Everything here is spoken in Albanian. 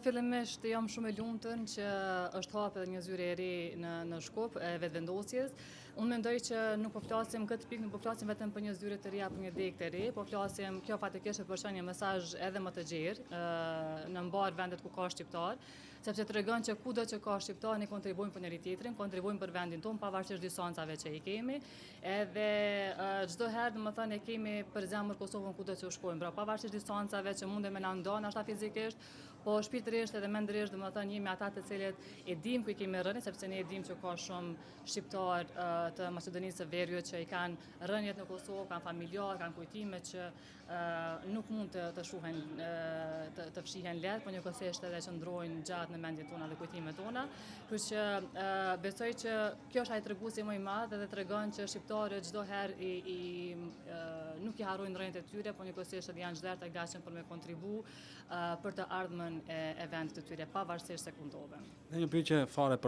Fillimisht jam shumë e lumtur që është hapur një zyrë e re në Shkup e vetvendosjes. Unë mendoj që nuk po flasim këtë pikë, nuk po flasim vetëm për një zyrë të re apo një degë të re, po flasim kjo fatikisht për një mesazh edhe më të gjerë në mbar vendet ku ka shqiptar, sepse tregon që kudo që ka shqiptar ne kontribuojmë për njëri tjetrin, kontribuojmë për vendin tonë pavarësisht distancave që i kemi, edhe çdo herë domethënë e kemi për zemër Kosovën kudo që shkojmë, pra pavarësisht distancave që mundem me na ndonë ashta fizikisht, po shpirtërisht edhe mendërisht domethënë jemi ata të cilët e dim ku i kemi rënë, sepse ne e dim që ka shumë shqiptar të Maqedonisë së Veriut që i kanë rënjet në Kosovë, kanë familjar, kanë kujtime që nuk mund të shuhen të fshihen lehtë, por njëkohësisht edhe që ndrojnë gjatë në mendjen tona dhe kujtimet tona. Kështu që besoj që kjo është ai treguesi më i madh edhe tregon që shqiptarët çdo herë nuk i harrojnë rënjet e tyre, por njëkohësisht edhe janë çdo herë të gatshëm për me kontribu për të ardhmen e vendit të tyre, pavarësisht se ku ndodhen. Dhe një pyetje fare